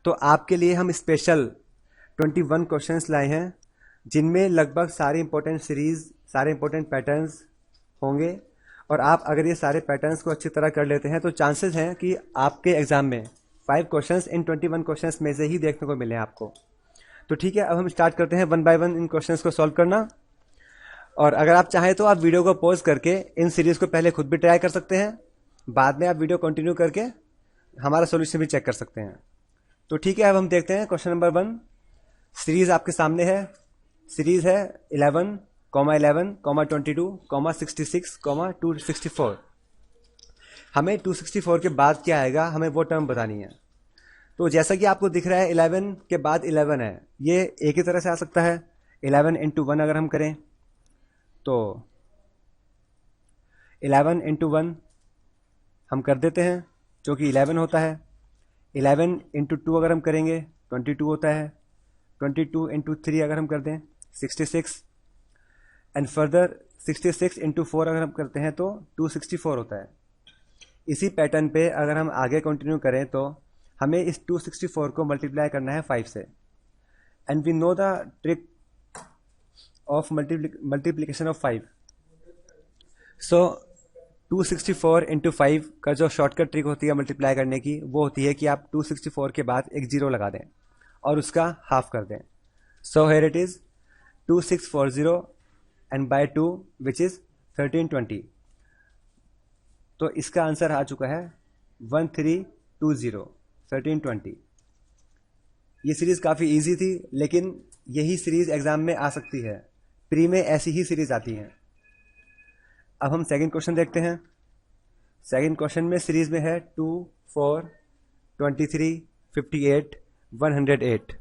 तो आपके लिए हम स्पेशल 21 क्वेश्चंस लाए हैं, जिनमें लगभग सारे इंपॉर्टेंट सीरीज, सारे इंपॉर्टेंट पैटर्न्स होंगे। और आप अगर ये सारे पैटर्न्स को अच्छी तरह कर लेते हैं तो चांसेस हैं कि आपके एग्जाम में 5 क्वेश्चंस इन 21 क्वेश्चंस में से ही देखने को मिले आपको। तो ठीक है, अब हम स्टार्ट करते हैं 1 बाय 1 इन क्वेश्चंस को सॉल्व करना। और अगर आप चाहें तो आप वीडियो को पॉज करके इन सीरीज को पहले खुद भी ट्राई कर सकते हैं, बाद में आप वीडियो कंटिन्यू करके हमारा सॉल्यूशन भी चेक कर सकते हैं। तो ठीक है, अब हम देखते हैं क्वेश्चन नंबर 1। सीरीज आपके सामने है। सीरीज है 11, 11, 22, 66, 264। हमें 264 के बाद क्या आएगा, हमें वो टर्म बतानी है। तो जैसा कि आपको दिख रहा है 11 के बाद 11 है, ये एक ही तरह से आ सकता है। 11 इंटू 1 अगर हम करें तो 11 इंटू 1 हम कर देते हैं, जो कि 11 होता है। 11 इंटू 2 अगर हम करेंगे 22 होता है। 22 इंटू 3 अगर हम कर दें 66, एंड फर्दर 66 इंटू 4 अगर हम करते हैं तो 264 होता है। इसी पैटर्न पे अगर हम आगे कंटिन्यू करें तो हमें इस 264 को मल्टीप्लाई करना है 5 से, and we know the trick of multiplication of 5। So 264 into 5 का जो शॉर्टकट ट्रिक होती है मल्टीप्लाई करने की, वो होती है कि आप 264 के बाद एक जीरो लगा दें और उसका हाफ कर दें। So here it is 2640 and by 2 which is 1320। तो इसका आंसर आ चुका है 1320, 1320। ये सीरीज काफ़ी इजी थी, लेकिन यही सीरीज एग्जाम में आ सकती है। प्री में ऐसी ही सीरीज आती हैं। अब हम सेकंड क्वेश्चन देखते हैं। सेकंड क्वेश्चन में सीरीज में है 2, 4, 23, 58, 108।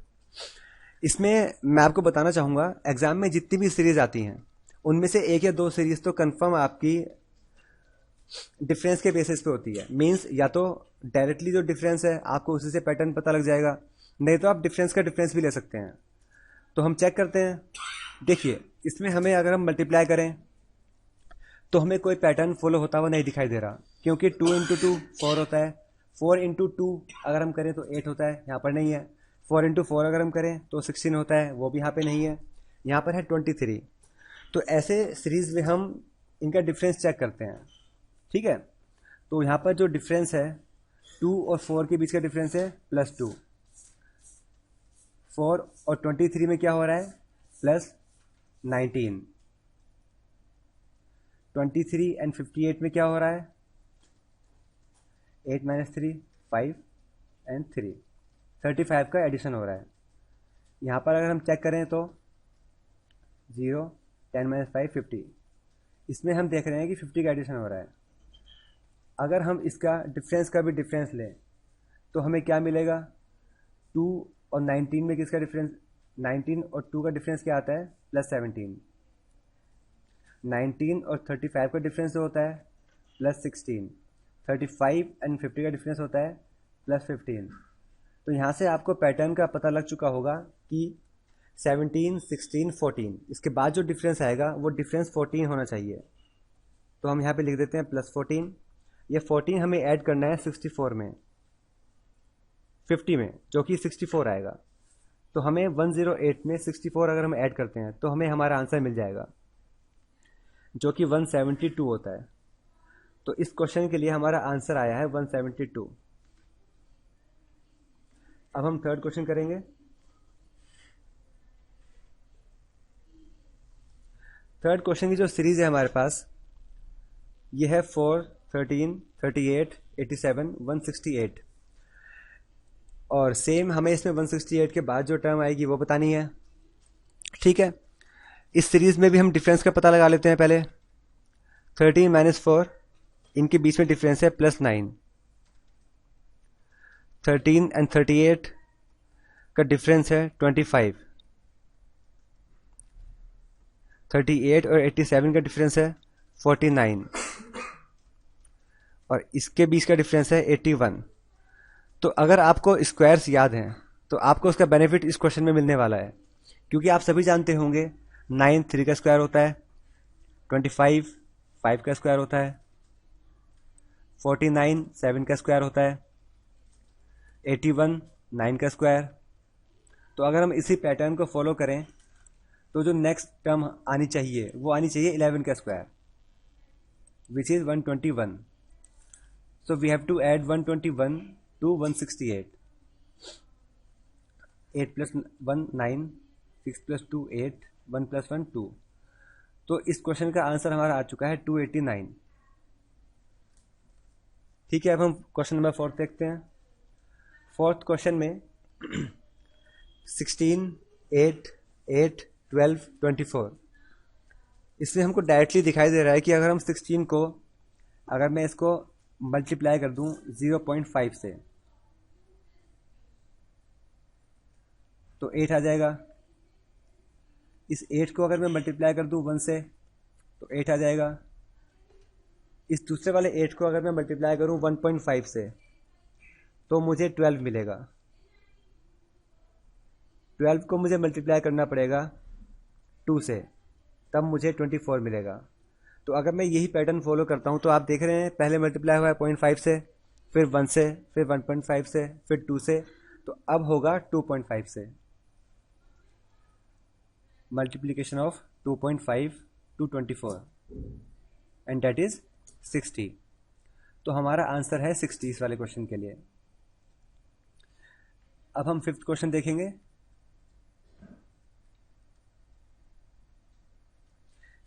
इसमें मैं आपको बताना चाहूँगा, एग्जाम में जितनी भी सीरीज आती हैं उनमें से एक या दो सीरीज तो कंफर्म आपकी डिफरेंस के बेसिस पे होती है। मींस या तो डायरेक्टली जो डिफरेंस है आपको उसी से पैटर्न पता लग जाएगा, नहीं तो आप डिफरेंस का डिफरेंस भी ले सकते हैं। तो हम चेक करते हैं। देखिए, इसमें हमें अगर हम मल्टीप्लाई करें तो हमें कोई पैटर्न फॉलो होता हुआ नहीं दिखाई दे रहा, क्योंकि 2 इंटू 2 4 होता है। 4 इंटू 2 अगर हम करें तो 8 होता है, यहाँ पर नहीं है। 4 इंटू 4 अगर हम करें तो 16 होता है, वो भी यहाँ पे नहीं है। यहाँ पर है 23। तो ऐसे सीरीज में हम इनका डिफरेंस चेक करते हैं। ठीक है, तो यहाँ पर जो डिफरेंस है 2 और 4 के बीच का डिफरेंस है +2। 4 और 23 में क्या हो रहा है, +19। 23 एंड 58 में क्या हो रहा है, 8 - 3 5 एंड 3 35 का एडिशन हो रहा है। यहाँ पर अगर हम चेक करें तो 0, 10 - 5 50। इसमें हम देख रहे हैं कि 50 का एडिशन हो रहा है। अगर हम इसका डिफरेंस का भी डिफरेंस लें तो हमें क्या मिलेगा, 2 और 19 में किसका डिफरेंस, 19 और 2 का डिफरेंस क्या आता है, +17। 19 और 35 का डिफरेंस जो होता है +16। 35 एंड 50 का डिफरेंस होता है +15। तो यहाँ से आपको पैटर्न का पता लग चुका होगा कि 17, 16, 14, इसके बाद जो डिफरेंस आएगा वो डिफरेंस 14 होना चाहिए। तो हम यहाँ पे लिख देते हैं +14। ये 14 हमें ऐड करना है 64 में, 50 में, जो कि 64 आएगा। तो हमें 108 में 64 अगर हम ऐड करते हैं तो हमें हमारा आंसर मिल जाएगा, जो कि 172 होता है। तो इस क्वेश्चन के लिए हमारा आंसर आया है 172। अब हम थर्ड क्वेश्चन करेंगे। थर्ड क्वेश्चन की जो सीरीज है हमारे पास, ये है 4, 13, 38, 87, 168। और सेम हमें इसमें 168 के बाद जो टर्म आएगी वो बतानी है। ठीक है, इस सीरीज में भी हम डिफरेंस का पता लगा लेते हैं पहले। 13 - 4, इनके बीच में डिफरेंस है +9। 13 एंड 38 का डिफरेंस है 25। 38 और 87 का डिफरेंस है 49, और इसके बीच का डिफरेंस है 81। तो अगर आपको स्क्वायर्स याद हैं तो आपको उसका बेनिफिट इस क्वेश्चन में मिलने वाला है, क्योंकि आप सभी जानते होंगे 9 3 का स्क्वायर होता है, 25 5 का स्क्वायर होता है, 49 7 का स्क्वायर होता है, 81 9 का स्क्वायर। तो अगर हम इसी पैटर्न को फॉलो करें तो जो नेक्स्ट टर्म आनी चाहिए वो आनी चाहिए 11 का square, which is 121। So we have to add 121 to 168। 8 + 1 9, 6 + 2 8, 1 + 1 2। तो इस क्वेश्चन का आंसर हमारा आ चुका है 289। ठीक है, अब हम क्वेश्चन नंबर 4 देखते हैं। फोर्थ क्वेश्चन में 16, 8, 8, 12, 24। इसमें हमको डायरेक्टली दिखाई दे रहा है कि अगर हम 16 को, अगर मैं इसको मल्टीप्लाई कर दूं 0.5 से तो 8 आ जाएगा। इस 8 को अगर मैं मल्टीप्लाई कर दूं 1 से तो 8 आ जाएगा। इस दूसरे वाले 8 को अगर मैं मल्टीप्लाई करूं 1.5 से तो मुझे 12 मिलेगा। 12 को मुझे मल्टीप्लाई करना पड़ेगा 2 से, तब मुझे 24 मिलेगा। तो अगर मैं यही पैटर्न फॉलो करता हूं तो आप देख रहे हैं पहले मल्टीप्लाई हुआ है 0.5 से, फिर 1 से, फिर 1.5 से, फिर 2 से, तो अब होगा 2.5 से। Multiplication of 2.5 to 24 and that is 60। तो हमारा आंसर है 60 इस वाले क्वेश्चन के लिए। अब हम 5th क्वेश्चन देखेंगे।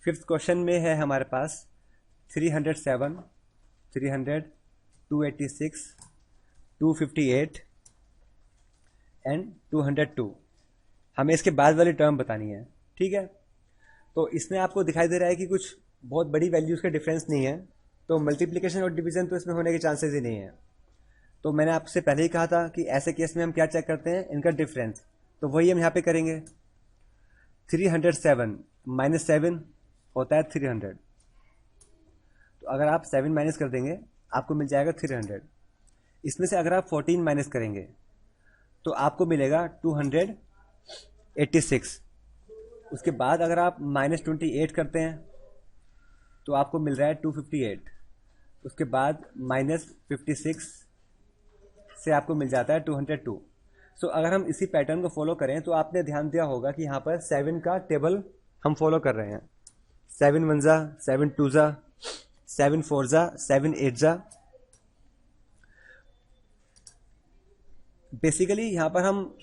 5th क्वेश्चन में है हमारे पास 307, 300, 286, 258 एंड 202। हमें इसके बाद वाली टर्म बतानी है। ठीक है, तो इसमें आपको दिखाई दे रहा है कि कुछ बहुत बड़ी वैल्यूज का डिफरेंस नहीं है, तो मल्टीप्लिकेशन और डिवीजन तो इसमें होने के चांसेस ही नहीं है। तो मैंने आपसे पहले ही कहा था कि ऐसे केस में हम क्या चेक करते हैं, इनका डिफरेंस। तो वही हम यहाँ पे करेंगे। 307 माइनस 7 होता है 300। तो अगर आप 7 माइनस कर देंगे आपको मिल जाएगा 300। इसमें से अगर आप 14 माइनस करेंगे तो आपको मिलेगा 286। उसके बाद अगर आप -28 करते हैं तो आपको मिल रहा है 258। उसके बाद -56 से आपको मिल जाता है 202। सो अगर हम इसी पैटर्न को फॉलो करें तो आपने ध्यान दिया होगा कि यहाँ पर 7 का टेबल हम फॉलो कर रहे हैं। 7 1 जा, 7 2 जा, 7 4 जा, 7 8 जा। बेसिकली यहाँ पर हम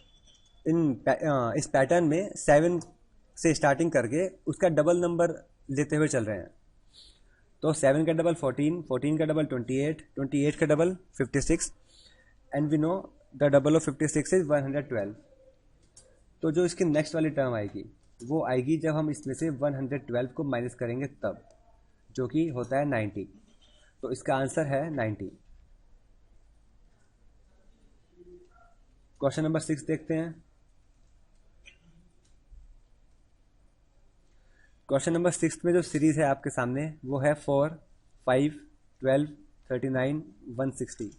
इस पैटर्न में 7 से स्टार्टिंग करके उसका डबल नंबर लेते हुए चल रहे हैं। तो 7 का डबल 14, 14 का डबल 28, 28 का double 56 and we know the double of 56 is 112। तो जो इसकी नेक्स्ट वाली टर्म आएगी वो आएगी जब हम इसमें से 112 को माइनस करेंगे तब, जो कि होता है 90। तो इसका आंसर है 90। क्वेश्चन नंबर 6 देखते हैं। क्वेश्चन नंबर 6 में जो सीरीज है आपके सामने वो है 4, 5, 12, 39, 160।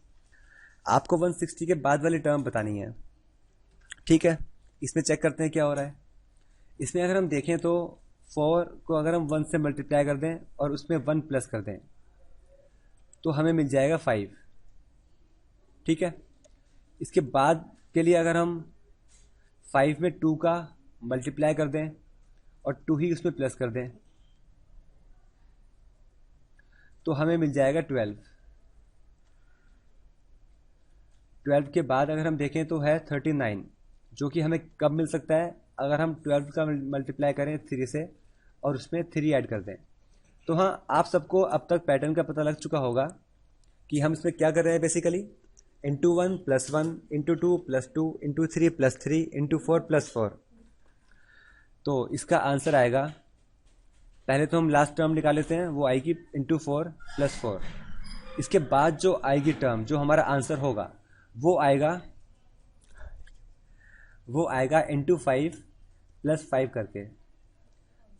आपको 160 के बाद वाली टर्म बतानी है। ठीक है, इसमें चेक करते हैं क्या हो रहा है। इसमें अगर हम देखें तो 4 को अगर हम 1 से मल्टीप्लाई कर दें और उसमें 1 प्लस कर दें तो हमें मिल जाएगा 5। ठीक है, इसके बाद के लिए अगर हम 5 में 2 का मल्टीप्लाई कर दें और 2 ही उसमें प्लस कर दें तो हमें मिल जाएगा 12। 12 के बाद अगर हम देखें तो है 39, जो कि हमें कब मिल सकता है, अगर हम 12 का मल्टीप्लाई करें 3 से और उसमें 3 ऐड कर दें। तो हाँ, आप सबको अब तक पैटर्न का पता लग चुका होगा कि हम इसमें क्या कर रहे हैं। Basically into 1 + 1, into 2 + 2, into 3 + 3, into 4 + 4। तो इसका आंसर आएगा, पहले तो हम लास्ट टर्म निकाल लेते हैं, वो आएगी इंटू 4 + 4। इसके बाद जो आएगी टर्म, जो हमारा आंसर होगा वो आएगा इंटू 5 + 5 करके।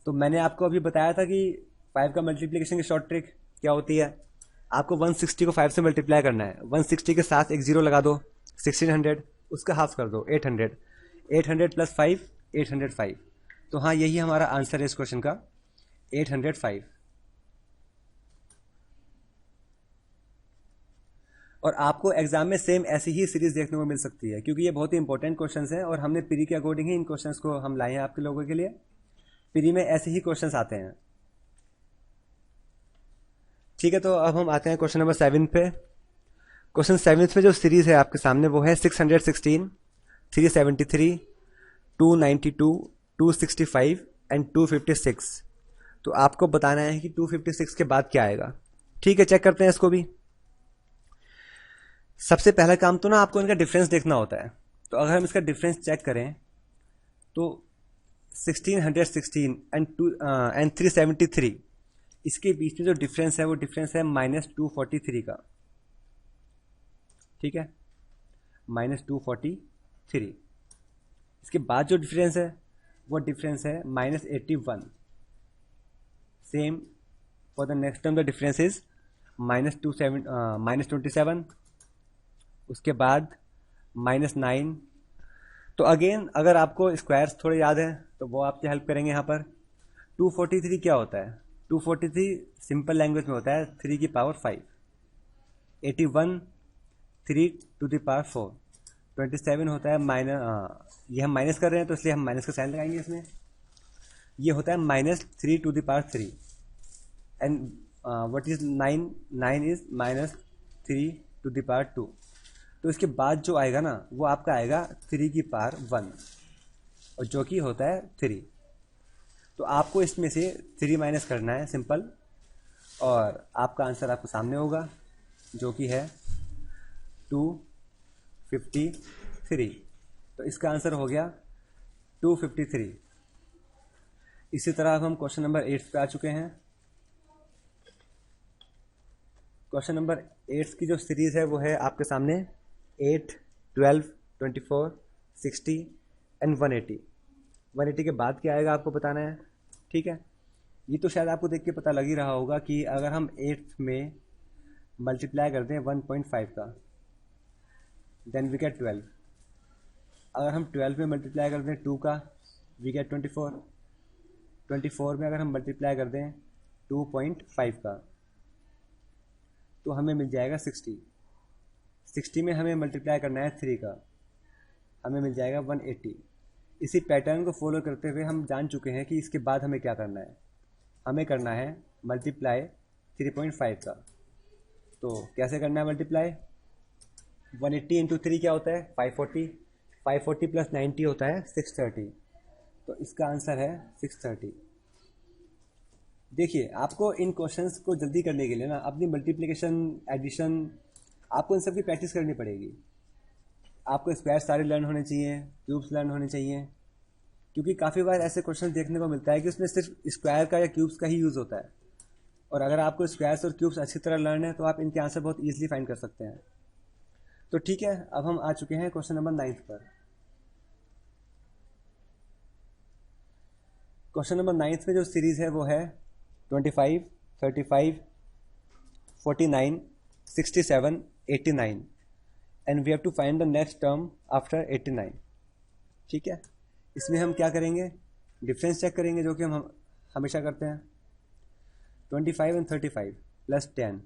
तो मैंने आपको अभी बताया था कि 5 का मल्टीप्लिकेशन की शॉर्ट ट्रिक क्या होती है। आपको 160 को 5 से मल्टीप्लाई करना है। 160 के साथ एक 0 लगा दो, 1600, उसका हाफ कर दो 800, 800 + 5, 805। तो हाँ, यही हमारा आंसर है इस क्वेश्चन का, 805। और आपको एग्जाम में सेम ऐसी ही सीरीज देखने को मिल सकती है, क्योंकि ये बहुत ही इंपॉर्टेंट क्वेश्चंस हैं और हमने प्री के अकॉर्डिंग ही इन क्वेश्चंस को हम लाए हैं आपके लोगों के लिए। प्री में ऐसे ही क्वेश्चंस आते हैं। ठीक है, तो अब हम आते हैं क्वेश्चन नंबर 7 पे। क्वेश्चन 7 पे जो सीरीज है आपके सामने वो है 616, 373, 292, 265 एंड 256। तो आपको बताना है कि 256 के बाद क्या आएगा। ठीक है, चेक करते हैं इसको भी। सबसे पहला काम तो ना आपको इनका डिफरेंस देखना होता है। तो अगर हम इसका डिफरेंस चेक करें तो 1616 एंड 373, इसके बीच में जो डिफरेंस है वो डिफरेंस है -243 का। ठीक है, -243। इसके बाद जो डिफरेंस है वो डिफरेंस है -81। Same for the next term the difference is -27। उसके बाद -9। तो अगेन अगर आपको स्क्वायर्स थोड़े याद हैं तो वो आपकी हेल्प करेंगे यहाँ पर। 243 क्या होता है? 243 सिंपल लैंग्वेज में होता है 3 की पावर 5। 81 3 to the power 4। 27 होता है ये हम माइनस कर रहे हैं तो इसलिए हम माइनस का साइन लगाएंगे इसमें। ये होता है -3 to the power 3। And what is 9? 9 is -3 to the power 2। तो इसके बाद जो आएगा ना वो आपका आएगा 3 की पावर 1, और जो कि होता है 3। तो आपको इसमें से 3 माइनस करना है सिंपल, और आपका आंसर आपको सामने होगा जो कि है 253। तो इसका आंसर हो गया 253। इसी तरह अब हम क्वेश्चन नंबर 8 पे आ चुके हैं। क्वेश्चन नंबर 8 की जो सीरीज है वो है आपके सामने 8, 12, 24, 60 एंड 180। 180 के बाद क्या आएगा आपको बताना है। ठीक है, ये तो शायद आपको देख के पता लग ही रहा होगा कि अगर हम 8 में मल्टीप्लाई कर दें 1.5 का, देन वी गेट 12। अगर हम 12 में मल्टीप्लाई कर दें 2 का, वी गेट 24। 24 में अगर हम मल्टीप्लाई कर दें 2.5 का तो हमें मिल जाएगा 60। 60 में हमें मल्टीप्लाई करना है 3 का, हमें मिल जाएगा 180। इसी पैटर्न को फॉलो करते हुए हम जान चुके हैं कि इसके बाद हमें क्या करना है। हमें करना है मल्टीप्लाई 3.5 का। तो कैसे करना है मल्टीप्लाई? 180 इंटू 3 क्या होता है? 540। 540 प्लस 90 होता है 630। तो इसका आंसर है 630। देखिए, आपको इन क्वेश्चंस को जल्दी करने के लिए ना अपनी मल्टीप्लिकेशन, एडिशन, आपको इन सब की प्रैक्टिस करनी पड़ेगी। आपको स्क्वायर सारे लर्न होने चाहिए, क्यूब्स लर्न होने चाहिए, क्योंकि काफ़ी बार ऐसे क्वेश्चन देखने को मिलता है कि उसमें सिर्फ स्क्वायर का या क्यूब्स का ही यूज़ होता है। और अगर आपको स्क्वायर्स और क्यूब्स अच्छी तरह लर्न है तो आप इनके आंसर बहुत ईजिली फाइंड कर सकते हैं। तो ठीक है, अब हम आ चुके हैं क्वेश्चन नंबर 9 पर। क्वेश्चन नंबर 9 में जो सीरीज है वो है 25, 35, 49, 67, 89 and we have to find the next term after 89। ठीक है, इसमें हम क्या करेंगे? डिफरेंस चेक करेंगे, जो कि हम हमेशा करते हैं। 25 and 35 plus 10,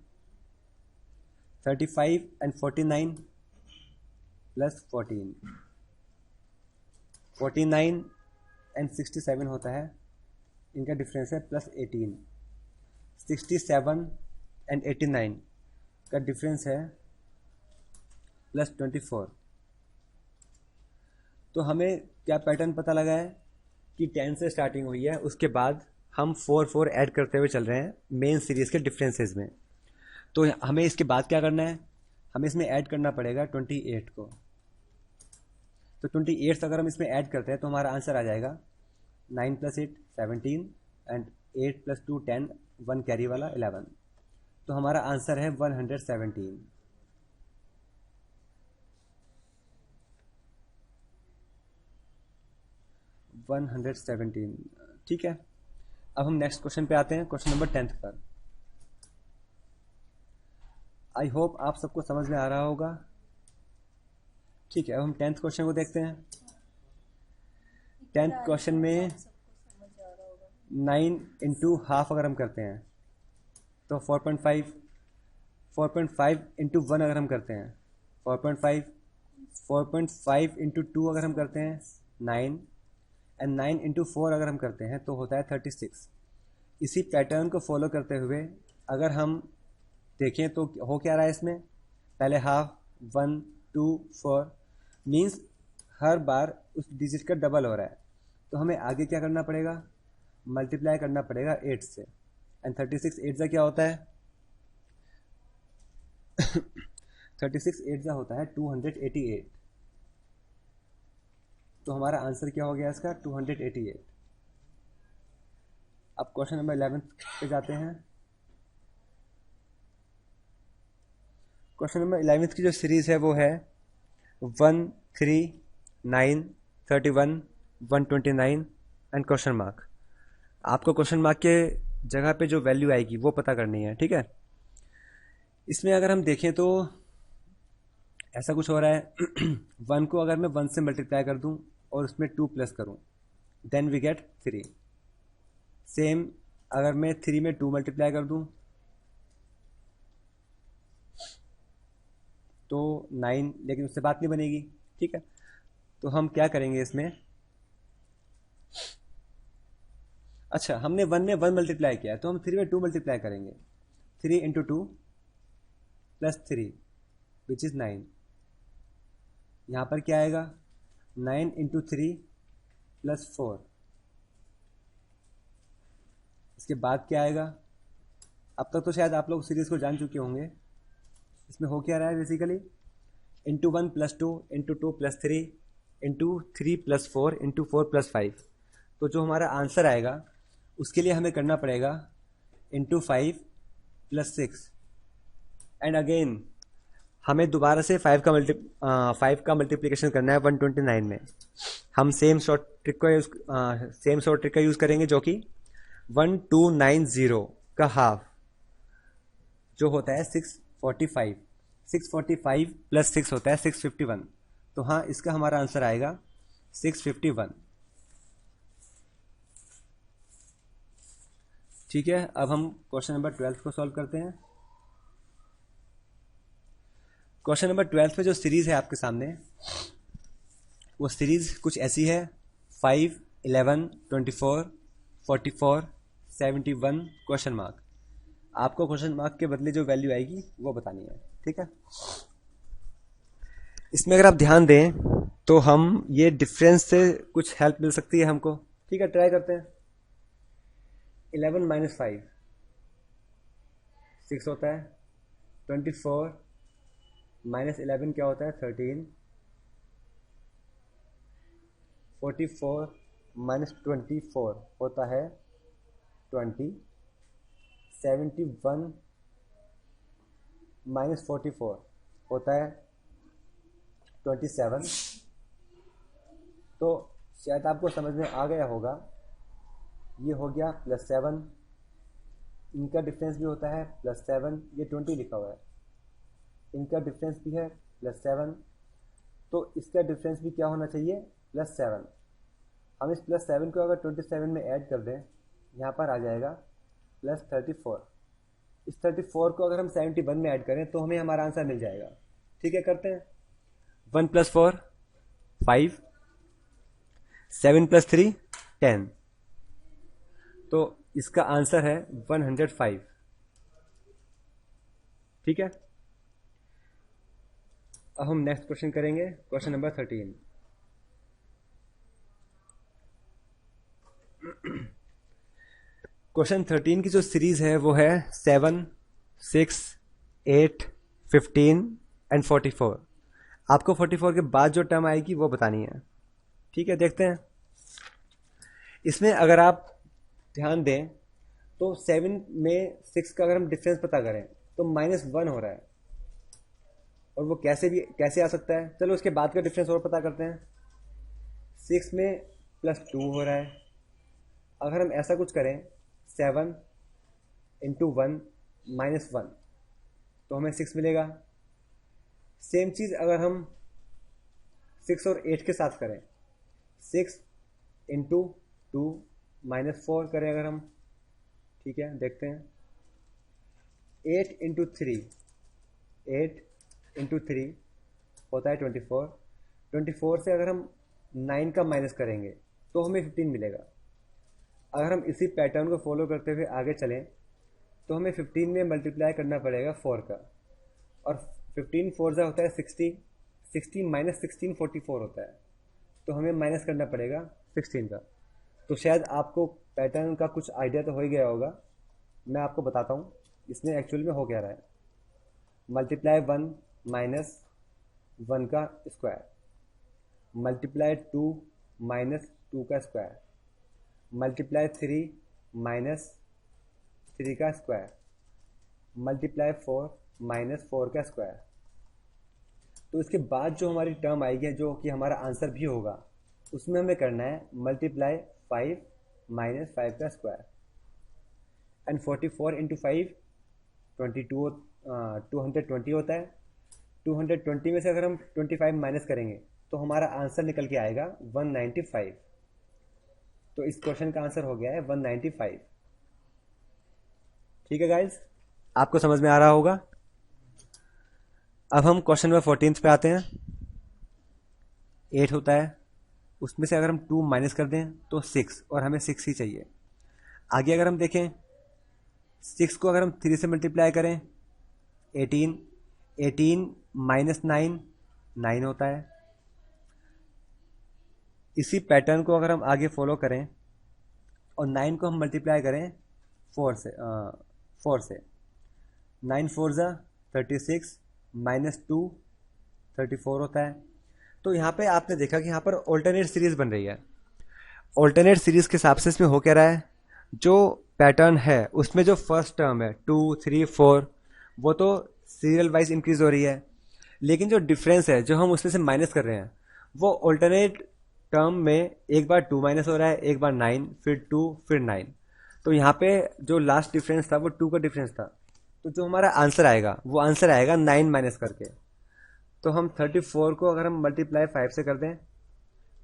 35 and 49 plus 14, 49 and 67 होता है, इनका डिफरेंस है प्लस 18। 67 एंड 89 का डिफरेंस है प्लस 24। तो हमें क्या पैटर्न पता लगा है कि 10 से स्टार्टिंग हुई है, उसके बाद हम 4 ऐड करते हुए चल रहे हैं मेन सीरीज़ के डिफरेंसेस में। तो हमें इसके बाद क्या करना है? हमें इसमें ऐड करना पड़ेगा 28 को। तो 28 अगर हम इसमें ऐड करते हैं तो हमारा आंसर आ जाएगा 9 + 8 17 एंड 8 + 2 10, 1 कैरी वाला 11। तो हमारा आंसर है 117। ठीक है, अब हम नेक्स्ट क्वेश्चन पे आते हैं, क्वेश्चन नंबर 10 पर। आई होप आप सबको समझ में आ रहा होगा। ठीक है, अब हम 10th क्वेश्चन को देखते हैं। 10th क्वेश्चन में 9 इंटू हाफ अगर हम करते हैं तो 4.5, 4.5 इंटू 1 अगर हम करते हैं 4.5, 4.5 इंटू 2 अगर हम करते हैं 9, एंड 9 इंटू 4 अगर हम करते हैं तो होता है 36। इसी पैटर्न को फॉलो करते हुए अगर हम देखें तो हो क्या रहा है इसमें, पहले हाफ 1 2 4 मीन्स हर बार उस डिजिट का डबल हो रहा है, तो हमें आगे क्या करना पड़ेगा, मल्टीप्लाई करना पड़ेगा 8 से, एंड 36 8 से क्या होता है 36 8 से होता है 288। तो हमारा आंसर क्या हो गया इसका 288। अब क्वेश्चन नंबर 11 पे जाते हैं। क्वेश्चन नंबर 11 की जो सीरीज है वो है 1 3 9 31 129 एंड क्वेश्चन मार्क। आपको क्वेश्चन मार्क के जगह पे जो वैल्यू आएगी वो पता करनी है, ठीक है। इसमें अगर हम देखें तो ऐसा कुछ हो रहा है 1 को अगर मैं 1 से मल्टीप्लाई कर दूं और उसमें 2 प्लस करूं, देन वी गेट 3। सेम अगर मैं 3 में 2 मल्टीप्लाई कर दूं तो 9, लेकिन उससे बात नहीं बनेगी, ठीक है। तो हम क्या करेंगे इसमें, अच्छा हमने 1 में 1 मल्टीप्लाई किया तो हम 3 में 2 मल्टीप्लाई करेंगे। 3 इंटू 2 प्लस 3 विच इज़ 9। यहाँ पर क्या आएगा 9 इंटू 3 प्लस 4। इसके बाद क्या आएगा, अब तक तो शायद आप लोग सीरीज को जान चुके होंगे। इसमें हो क्या रहा है basically, into 1 plus 2 into 2 plus 3 into 3 plus 4 into 4 plus 5। तो जो हमारा आंसर आएगा उसके लिए हमें करना पड़ेगा इंटू 5 प्लस 6, एंड अगेन हमें दोबारा से 5 का मल्टीप्लिकेशन करना है 129 में। हम सेम शॉर्ट ट्रिक का यूज़ करेंगे जो कि 1290 का हाफ जो होता है 645। 645 प्लस 6 होता है 651। तो हाँ, इसका हमारा आंसर आएगा 651। ठीक है, अब हम क्वेश्चन नंबर 12 को सॉल्व करते हैं। क्वेश्चन नंबर 12 में जो सीरीज है आपके सामने वो सीरीज कुछ ऐसी है 5 11 24 44 71 क्वेश्चन मार्क। आपको क्वेश्चन मार्क के बदले जो वैल्यू आएगी वो बतानी है, ठीक है। इसमें अगर आप ध्यान दें तो हम ये डिफरेंस से कुछ हेल्प मिल सकती है हमको, ठीक है। ट्राई करते हैं। 11 माइनस 5 6 होता है। 24 माइनस 11 क्या होता है 13। 44 माइनस 24 होता है 20। 71 माइनस 44 होता है 27। तो शायद आपको समझ में आ गया होगा, ये हो गया +7, इनका डिफरेंस भी होता है +7, ये 20 लिखा हुआ है, इनका डिफरेंस भी है +7, तो इसका डिफरेंस भी क्या होना चाहिए +7। हम इस +7 को अगर 27 में ऐड कर दें, यहाँ पर आ जाएगा +34। इस 34 को अगर हम 71 में ऐड करें तो हमें हमारा आंसर मिल जाएगा, ठीक है। करते हैं। 1 + 4 5, 7 + 3 10, तो इसका आंसर है 105, ठीक है। अब हम नेक्स्ट क्वेश्चन करेंगे, क्वेश्चन नंबर 13। क्वेश्चन 13 की जो सीरीज है वो है 7 6 8 15 एंड 44। आपको 44 के बाद जो टर्म आएगी वो बतानी है, ठीक है। देखते हैं। इसमें अगर आप ध्यान दें तो 7 में 6 का अगर हम डिफरेंस पता करें तो -1 हो रहा है, और वो कैसे आ सकता है। चलो उसके बाद का डिफरेंस और पता करते हैं। 6 में +2 हो रहा है। अगर हम ऐसा कुछ करें 7 इंटू 1 -1 तो हमें 6 मिलेगा। सेम चीज़ अगर हम 6 और 8 के साथ करें, 6 इंटू 2 -4 करें अगर हम, ठीक है। देखते हैं। 8 इंटू 3 8 इंटू 3 होता है 24। 24 से अगर हम 9 का माइनस करेंगे तो हमें 15 मिलेगा। अगर हम इसी पैटर्न को फॉलो करते हुए आगे चलें तो हमें 15 में मल्टीप्लाई करना पड़ेगा 4 का, और 15 4 होता है 60, 60 माइनस 16 44 होता है, तो हमें माइनस करना पड़ेगा 16 का। तो शायद आपको पैटर्न का कुछ आइडिया तो हो ही गया होगा। मैं आपको बताता हूँ इसमें एक्चुअल में हो क्या रहा है। मल्टीप्लाई 1 माइनस 1 का स्क्वायर, मल्टीप्लाई 2 माइनस 2 का स्क्वायर, मल्टीप्लाई 3 माइनस 3 का स्क्वायर, मल्टीप्लाई 4 माइनस 4 का स्क्वायर। तो इसके बाद जो हमारी टर्म आएगी, जो कि हमारा आंसर भी होगा, उसमें हमें करना है मल्टीप्लाई 5 माइनस 5 का स्क्वायर। एंड 44 इंटू 5 220 होता है। 220 में से अगर हम 25 माइनस करेंगे तो हमारा आंसर निकल के आएगा 195। तो इस क्वेश्चन का आंसर हो गया है 195। ठीक है गाइज, आपको समझ में आ रहा होगा। अब हम क्वेश्चन नंबर 14 पे आते हैं। 8 होता है, उसमें से अगर हम 2 माइनस कर दें तो 6, और हमें 6 ही चाहिए। आगे अगर हम देखें 6 को अगर हम 3 से मल्टीप्लाई करें 18, 18 माइनस 9 9 होता है। इसी पैटर्न को अगर हम आगे फॉलो करें और 9 को हम मल्टीप्लाई करें 4 से 9 4 ज़ा 36 माइनस 2 34 होता है। तो यहाँ पे आपने देखा कि यहाँ पर ऑल्टरनेट सीरीज बन रही है। ऑल्टरनेट सीरीज के हिसाब से इसमें हो क्या रहा है, जो पैटर्न है उसमें जो फर्स्ट टर्म है 2 3 4 वो तो सीरियल वाइज इंक्रीज हो रही है, लेकिन जो डिफरेंस है जो हम उसमें से माइनस कर रहे हैं वो ऑल्टरनेट टर्म में एक बार 2 माइनस हो रहा है, एक बार 9, फिर 2, फिर 9। तो यहाँ पे जो लास्ट डिफरेंस था वो 2 का डिफरेंस था। तो जो हमारा आंसर आएगा वो आंसर आएगा 9 माइनस करके। तो हम 34 को अगर हम मल्टीप्लाई 5 से कर दें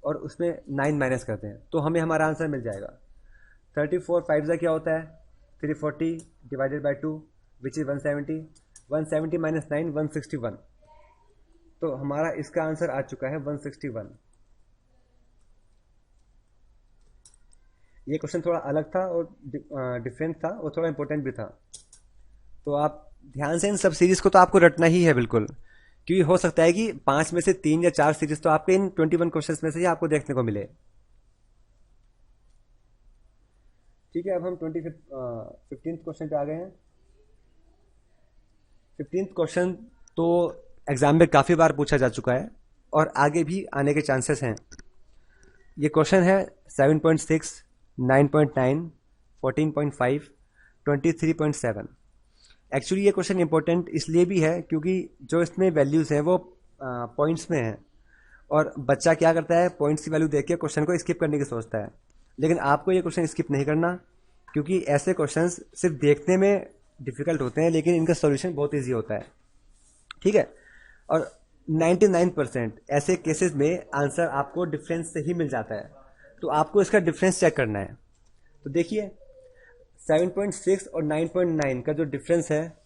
और उसमें 9 माइनस करते हैं तो हमें हमारा आंसर मिल जाएगा। 34 5 का क्या होता है 340 divided by 2 which is 170, 170 minus 9 161। तो हमारा इसका आंसर आ चुका है 161। ये क्वेश्चन थोड़ा अलग था और डिफरेंट था और थोड़ा इंपॉर्टेंट भी था। तो आप ध्यान से इन सब सीरीज को तो आपको रटना ही है बिल्कुल, क्योंकि हो सकता है कि 5 में से 3 या 4 सीरीज तो आपके इन 21 क्वेश्चंस में से ही आपको देखने को मिले। ठीक है, अब हम 15th क्वेश्चन पे आ गए हैं। 15th क्वेश्चन तो एग्जाम में काफ़ी बार पूछा जा चुका है और आगे भी आने के चांसेस हैं। ये क्वेश्चन है 7.6, 9.9, 14.5, 23.7। एक्चुअली ये क्वेश्चन इंपॉर्टेंट इसलिए भी है क्योंकि जो इसमें वैल्यूज़ हैं वो पॉइंट्स में हैं, और बच्चा क्या करता है पॉइंट्स की वैल्यू देख के क्वेश्चन को स्किप करने की सोचता है। लेकिन आपको ये क्वेश्चन स्किप नहीं करना, क्योंकि ऐसे क्वेश्चंस सिर्फ देखने में डिफ़िकल्ट होते हैं लेकिन इनका सॉल्यूशन बहुत ईजी होता है। ठीक है, और 99% ऐसे केसेस में आंसर आपको डिफरेंस से ही मिल जाता है। तो आपको इसका डिफरेंस चेक करना है। तो देखिए 7.6 और 9.9 का जो डिफरेंस है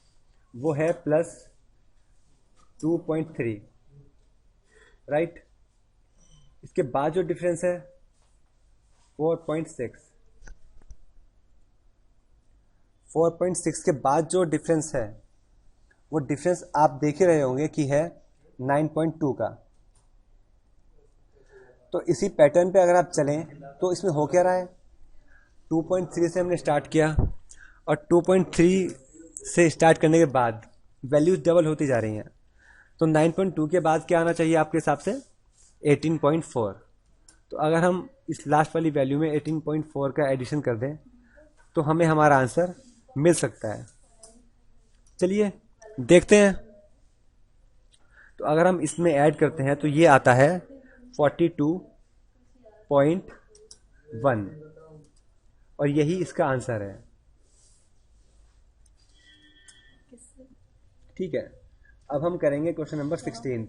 वो है प्लस 2.3, राइट। इसके बाद जो डिफरेंस है 4.6, 4.6 के बाद जो डिफरेंस है वो डिफरेंस आप देख ही रहे होंगे कि है 9.2 का। तो इसी पैटर्न पे अगर आप चलें तो इसमें हो क्या रहा है, 2.3 से हमने स्टार्ट किया और 2.3 से स्टार्ट करने के बाद वैल्यूज डबल होती जा रही हैं। तो 9.2 के बाद क्या आना चाहिए आपके हिसाब से 18.4। तो अगर हम इस लास्ट वाली वैल्यू में 18.4 का एडिशन कर दें तो हमें हमारा आंसर मिल सकता है। चलिए देखते हैं। तो अगर हम इसमें ऐड करते हैं तो ये आता है 42.1 और यही इसका आंसर है। ठीक है, अब हम करेंगे क्वेश्चन नंबर 16।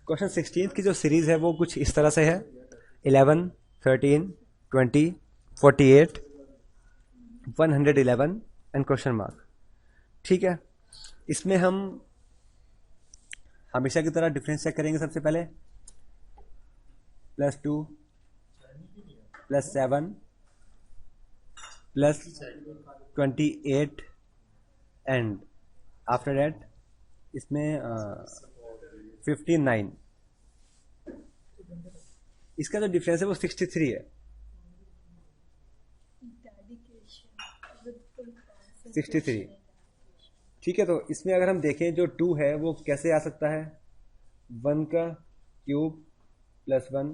क्वेश्चन 16 की जो सीरीज है वो कुछ इस तरह से है 11, 13, 20, 48, 111 एंड क्वेश्चन मार्क। ठीक है, इसमें हम हमेशा की तरह डिफरेंस चेक करेंगे सबसे पहले। +2 +7 +28 एंड आफ्टर दैट इसमें 59। इसका जो डिफरेंस है वो 63 है। 63, ठीक है। तो इसमें अगर हम देखें जो 2 है वो कैसे आ सकता है, 1 का क्यूब +1,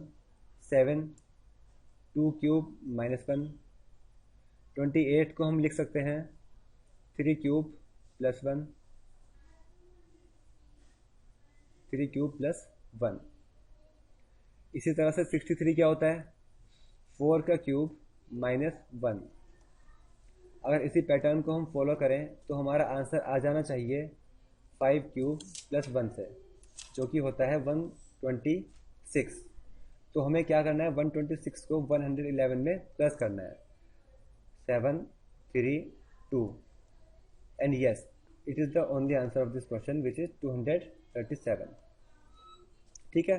7, 2 क्यूब -1, 28 को हम लिख सकते हैं 3 क्यूब +1, 3 क्यूब +1। इसी तरह से 63 क्या होता है, 4 का क्यूब -1। अगर इसी पैटर्न को हम फॉलो करें तो हमारा आंसर आ जाना चाहिए 5 क्यूब +1 से, जो कि होता है 126। तो हमें क्या करना है, 126 को 111 में प्लस करना है। 7, 3, 2 and yes, it is the only answer of this question which is 237। ठीक है,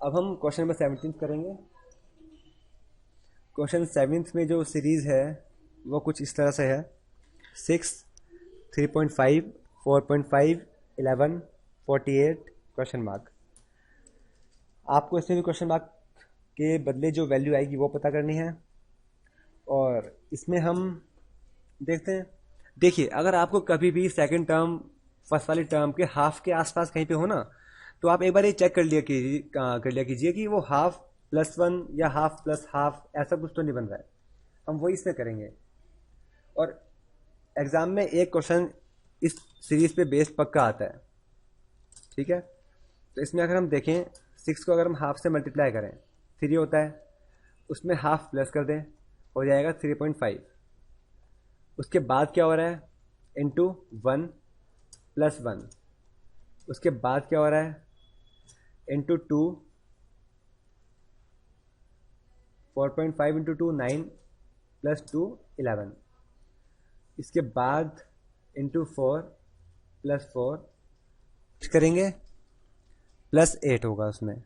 अब हम क्वेश्चन नंबर 17 करेंगे। क्वेश्चन 7 में जो सीरीज़ है वो कुछ इस तरह से है, 6, 3.5, 4.5, 11, 48 क्वेश्चन मार्क। आपको इसमें भी क्वेश्चन मार्क के बदले जो वैल्यू आएगी वो पता करनी है। और इसमें हम देखते हैं, देखिए अगर आपको कभी भी सेकंड टर्म फर्स्ट वाली टर्म के हाफ के आसपास कहीं पे हो ना, तो आप एक बार ये चेक कर लिया कीजिए कि वो हाफ +1 या हाफ प्लस हाफ ऐसा कुछ तो नहीं बन रहा है। हम वही इसमें करेंगे। और एग्ज़ाम में एक क्वेश्चन इस सीरीज़ पे बेस्ड पक्का आता है, ठीक है। तो इसमें अगर हम देखें 6 को अगर हम हाफ से मल्टीप्लाई करें 3 होता है, उसमें हाफ प्लस कर दें हो जाएगा 3.5। उसके बाद क्या हो रहा है, इंटू 1 + 1। उसके बाद क्या हो रहा है, इंटू 2, 4.5 इंटू 2 9 +2 11। इसके बाद इंटू 4 + 4 करेंगे +8 होगा उसमें।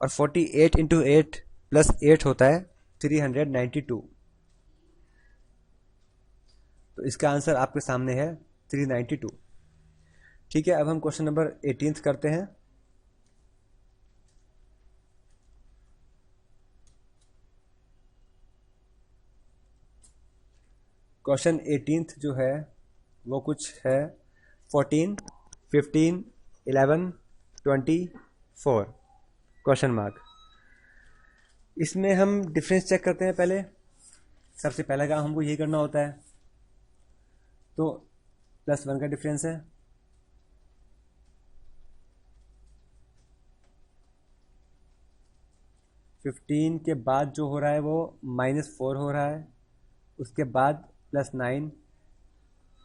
और 48 इंटू 8 +8 होता है 392। तो इसका आंसर आपके सामने है 392। ठीक है, अब हम क्वेश्चन नंबर 18 करते हैं। क्वेश्चन 18 जो है वो कुछ है 14, 15, 11, 24 क्वेश्चन मार्क। इसमें हम डिफरेंस चेक करते हैं पहले। सबसे पहला काम हमको यही करना होता है। तो +1 का डिफरेंस है, +15 के बाद जो हो रहा है वो -4 हो रहा है, उसके बाद +9,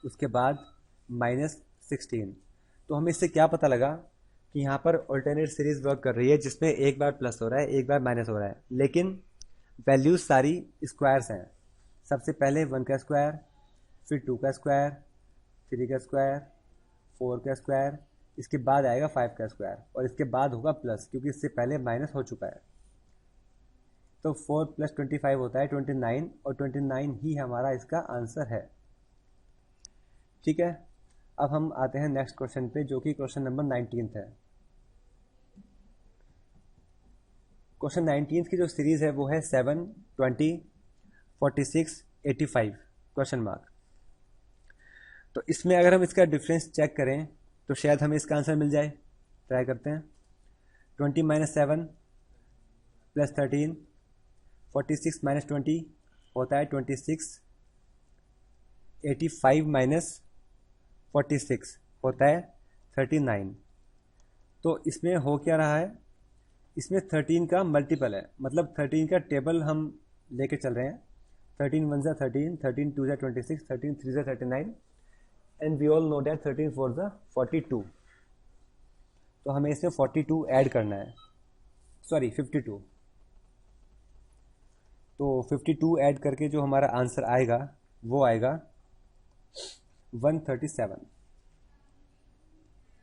उसके बाद -16। तो हमें इससे क्या पता लगा कि यहाँ पर ऑल्टरनेट सीरीज वर्क कर रही है, जिसमें एक बार प्लस हो रहा है एक बार माइनस हो रहा है, लेकिन वैल्यूज सारी स्क्वायर्स हैं। सबसे पहले 1 का स्क्वायर, फिर 2 का स्क्वायर, 3 का स्क्वायर, 4 का स्क्वायर, इसके बाद आएगा 5 का स्क्वायर, और इसके बाद होगा प्लस, क्योंकि इससे पहले माइनस हो चुका है। तो 4 + 25 होता है 29, और 29 ही हमारा इसका आंसर है। ठीक है, अब हम आते हैं नेक्स्ट क्वेश्चन पे, जो कि क्वेश्चन नंबर 19 है। क्वेश्चन 19 की जो सीरीज़ है वो है 7, 20, 46, 85 क्वेश्चन मार्क। तो इसमें अगर हम इसका डिफरेंस चेक करें तो शायद हमें इसका आंसर मिल जाए। ट्राई करते हैं। 20 - 7 + 13, 46 - 20 होता है 26, 85 - 46 होता है 39। तो इसमें हो क्या रहा है, इसमें 13 का मल्टीपल है, मतलब 13 का टेबल हम लेके चल रहे हैं। 13 × 1 = 13, 13 × 2 = 26, 13 × 3 = 39 and we all know that 13 × 4 = 42। तो हमें इसमें 42 ऐड करना है, सॉरी 52। तो 52 ऐड करके जो हमारा आंसर आएगा वो आएगा 137।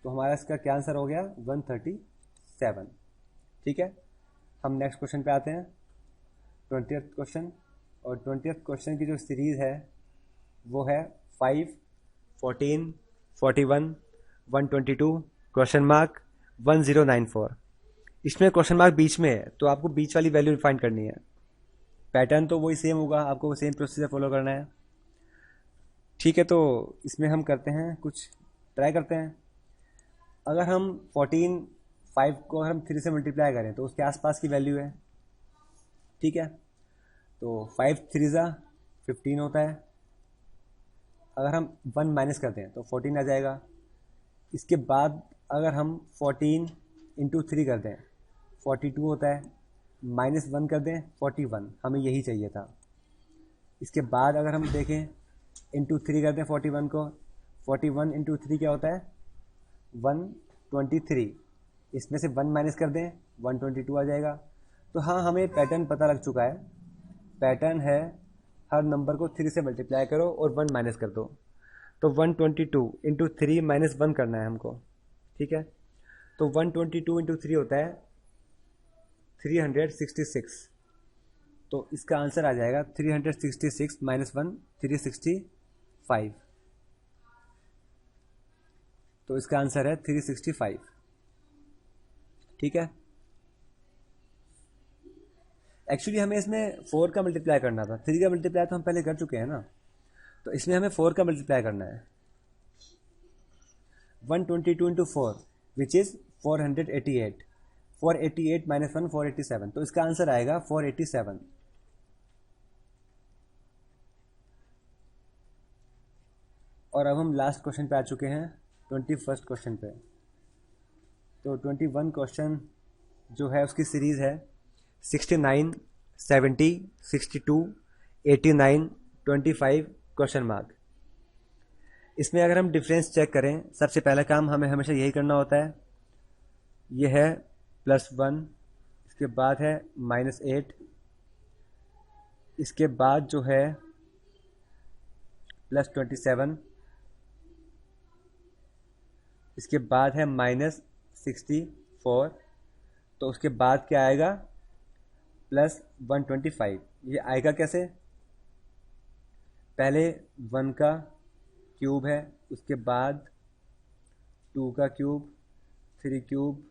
तो हमारा इसका क्या आंसर हो गया 137। ठीक है, हम नेक्स्ट क्वेश्चन पे आते हैं, 20th क्वेश्चन। और 20th क्वेश्चन की जो सीरीज़ है वो है 5, 14, 41, 122, क्वेश्चन मार्क 1094। इसमें क्वेश्चन मार्क बीच में है, तो आपको बीच वाली वैल्यू फाइंड करनी है। पैटर्न तो वही सेम होगा, आपको सेम प्रोसीजर फॉलो करना है। ठीक है, तो इसमें हम करते हैं, कुछ ट्राई करते हैं। अगर हम 14, 5 को अगर हम 3 से मल्टीप्लाई करें तो उसके आसपास की वैल्यू है। ठीक है, तो 5 3 15 होता है। अगर हम 1 माइनस करते हैं तो 14 आ जाएगा। इसके बाद अगर हम 14 इंटू 3 कर दें 42 होता है, -1 कर दें 41, हमें यही चाहिए था। इसके बाद अगर हम देखें इंटू 3 कर दें 41 को, 41 इंटू 3 क्या होता है 123। इसमें से 1 माइनस कर दें 122 आ जाएगा। तो हाँ, हमें पैटर्न पता लग चुका है। पैटर्न है हर नंबर को 3 से मल्टीप्लाई करो और 1 माइनस कर दो। तो 122 इंटू 3 माइनस 1 करना है हमको। ठीक है, तो 122 इंटू 3 होता है 366। तो इसका आंसर आ जाएगा 366 माइनस 1 365। तो इसका आंसर है 365। ठीक है, एक्चुअली हमें इसमें 4 का मल्टीप्लाई करना था, 3 का मल्टीप्लाई तो हम पहले कर चुके हैं ना, तो इसमें हमें 4 का मल्टीप्लाई करना है। 122 इंटू 4 विच इज़ 488। 488 माइनस 1 487, तो इसका आंसर आएगा 487। और अब हम लास्ट क्वेश्चन पे आ चुके हैं, 21st क्वेश्चन पे। तो 21 क्वेश्चन जो है उसकी सीरीज़ है 69, 70, 62, 89, 25, क्वेश्चन मार्क। इसमें अगर हम डिफरेंस चेक करें, सबसे पहला काम हमें हमेशा यही करना होता है। ये है +1, इसके बाद है -8, इसके बाद जो है +27, इसके बाद है -64, तो उसके बाद क्या आएगा +125। ये आएगा कैसे, पहले 1 का क्यूब है, उसके बाद 2 का cube, 3 cube,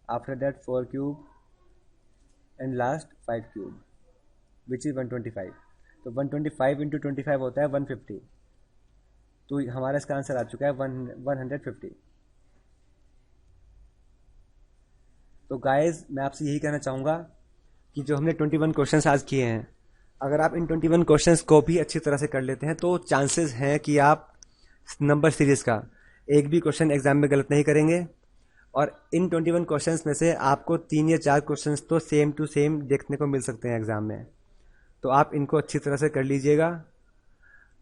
after that 4 cube and last 5 cube which is 125। तो 125 इंटू 25 होता है 150। तो हमारा इसका आंसर आ चुका है 150। तो गाइस, मैं आपसे यही कहना चाहूँगा कि जो हमने 21 क्वेश्चंस आज किए हैं, अगर आप इन 21 क्वेश्चंस को भी अच्छी तरह से कर लेते हैं तो चांसेस हैं कि आप नंबर सीरीज़ का एक भी क्वेश्चन एग्जाम में गलत नहीं करेंगे। और इन 21 क्वेश्चंस में से आपको 3 या 4 क्वेश्चंस तो सेम टू सेम देखने को मिल सकते हैं एग्ज़ाम में। तो आप इनको अच्छी तरह से कर लीजिएगा,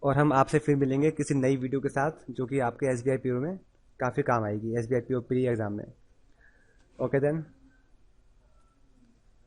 और हम आपसे फिर मिलेंगे किसी नई वीडियो के साथ जो कि आपके SBI PO में काफ़ी काम आएगी, SBI PO प्री एग्ज़ाम में। Okay then.